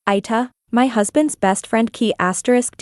AITA, my husband's best friend *D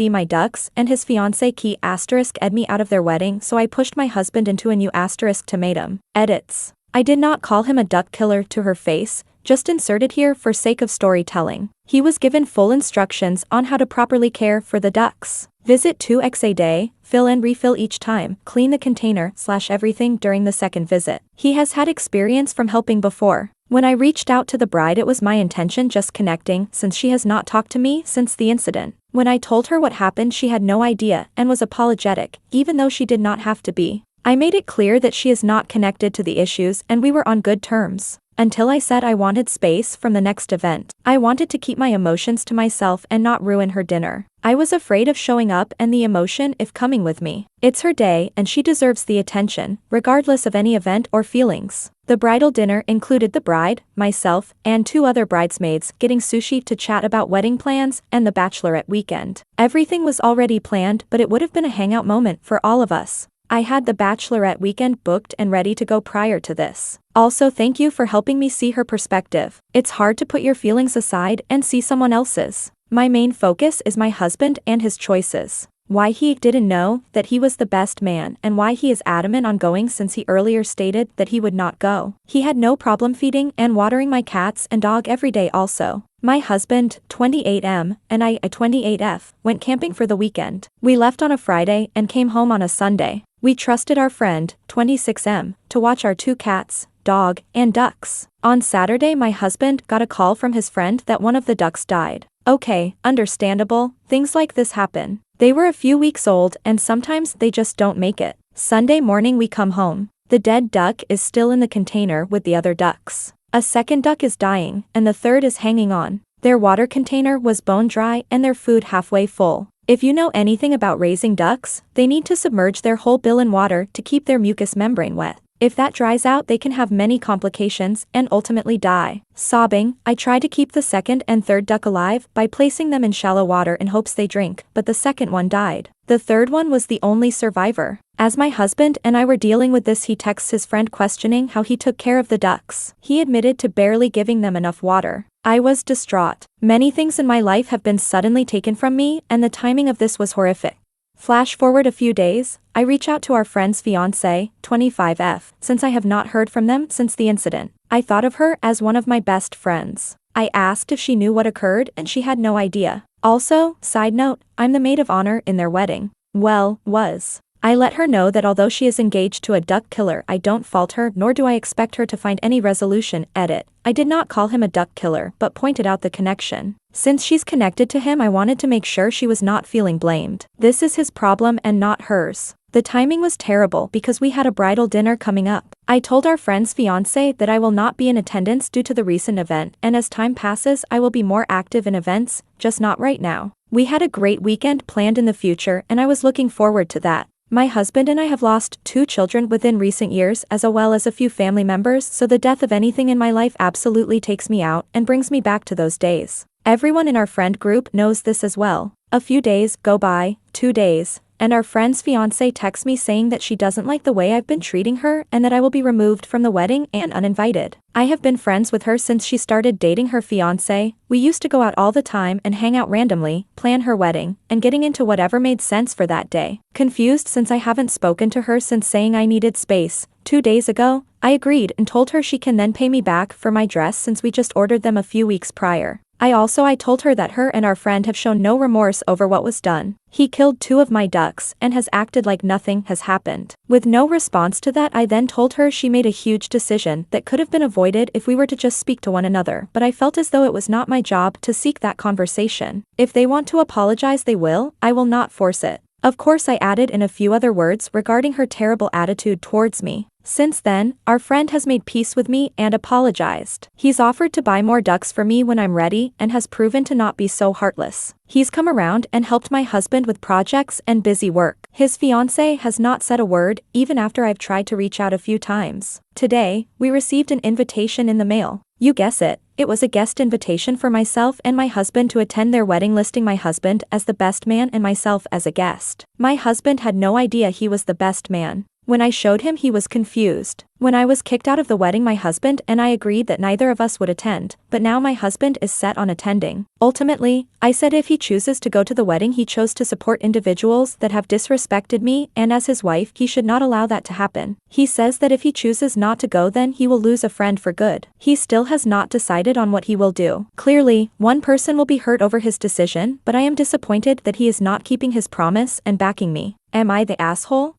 my ducks and his fiancée *ed me out of their wedding, so I pushed my husband into a new *tomatum. Edits. I did not call him a duck killer to her face, just inserted here for sake of storytelling. He was given full instructions on how to properly care for the ducks. Visit 2x a day, fill and refill each time, clean the container / everything during the second visit. He has had experience from helping before. When I reached out to the bride, it was my intention just connecting since she has not talked to me since the incident. When I told her what happened, she had no idea and was apologetic, even though she did not have to be. I made it clear that she is not connected to the issues and we were on good terms. Until I said I wanted space from the next event. I wanted to keep my emotions to myself and not ruin her dinner. I was afraid of showing up and the emotion if coming with me. It's her day and she deserves the attention, regardless of any event or feelings. The bridal dinner included the bride, myself, and 2 other bridesmaids getting sushi to chat about wedding plans and the bachelorette weekend. Everything was already planned, but it would have been a hangout moment for all of us. I had the bachelorette weekend booked and ready to go prior to this. Also, thank you for helping me see her perspective. It's hard to put your feelings aside and see someone else's. My main focus is my husband and his choices. Why he didn't know that he was the best man and why he is adamant on going since he earlier stated that he would not go. He had no problem feeding and watering my cats and dog every day also. My husband, 28M, and I, 28F, went camping for the weekend. We left on a Friday and came home on a Sunday. We trusted our friend, 26M, to watch our 2 cats, dog, and ducks. On Saturday, my husband got a call from his friend that one of the ducks died. Okay, understandable, things like this happen. They were a few weeks old and sometimes they just don't make it. Sunday morning we come home. The dead duck is still in the container with the other ducks. A second duck is dying and the third is hanging on. Their water container was bone dry and their food halfway full. If you know anything about raising ducks, they need to submerge their whole bill in water to keep their mucous membrane wet. If that dries out, they can have many complications and ultimately die. Sobbing, I tried to keep the second and third duck alive by placing them in shallow water in hopes they drink, but the second one died. The third one was the only survivor. As my husband and I were dealing with this, he texts his friend questioning how he took care of the ducks. He admitted to barely giving them enough water. I was distraught. Many things in my life have been suddenly taken from me, and the timing of this was horrific. Flash forward a few days, I reach out to our friend's fiancé, 25F, since I have not heard from them since the incident. I thought of her as one of my best friends. I asked if she knew what occurred and she had no idea. Also, side note, I'm the maid of honor in their wedding. Well, was. I let her know that although she is engaged to a duck killer, I don't fault her nor do I expect her to find any resolution. Edit. I did not call him a duck killer but pointed out the connection. Since she's connected to him, I wanted to make sure she was not feeling blamed. This is his problem and not hers. The timing was terrible because we had a bridal dinner coming up. I told our friend's fiancé that I will not be in attendance due to the recent event, and as time passes I will be more active in events, just not right now. We had a great weekend planned in the future and I was looking forward to that. My husband and I have lost 2 children within recent years as well as a few family members, so the death of anything in my life absolutely takes me out and brings me back to those days. Everyone in our friend group knows this as well. A few days go by, 2 days, and our friend's fiancé texts me saying that she doesn't like the way I've been treating her and that I will be removed from the wedding and uninvited. I have been friends with her since she started dating her fiancé. We used to go out all the time and hang out randomly, plan her wedding, and getting into whatever made sense for that day. Confused since I haven't spoken to her since saying I needed space. 2 days ago, I agreed and told her she can then pay me back for my dress since we just ordered them a few weeks prior. I told her that her and our friend have shown no remorse over what was done. He killed 2 of my ducks and has acted like nothing has happened. With no response to that, I then told her she made a huge decision that could have been avoided if we were to just speak to one another, but I felt as though it was not my job to seek that conversation. If they want to apologize, they will. I will not force it. Of course, I added in a few other words regarding her terrible attitude towards me. Since then, our friend has made peace with me and apologized. He's offered to buy more ducks for me when I'm ready and has proven to not be so heartless. He's come around and helped my husband with projects and busy work. His fiancé has not said a word, even after I've tried to reach out a few times. Today, we received an invitation in the mail. You guess it. It was a guest invitation for myself and my husband to attend their wedding, listing my husband as the best man and myself as a guest. My husband had no idea he was the best man. When I showed him, he was confused. When I was kicked out of the wedding, my husband and I agreed that neither of us would attend, but now my husband is set on attending. Ultimately, I said if he chooses to go to the wedding, he chose to support individuals that have disrespected me, and as his wife, he should not allow that to happen. He says that if he chooses not to go, then he will lose a friend for good. He still has not decided on what he will do. Clearly, one person will be hurt over his decision, but I am disappointed that he is not keeping his promise and backing me. Am I the asshole?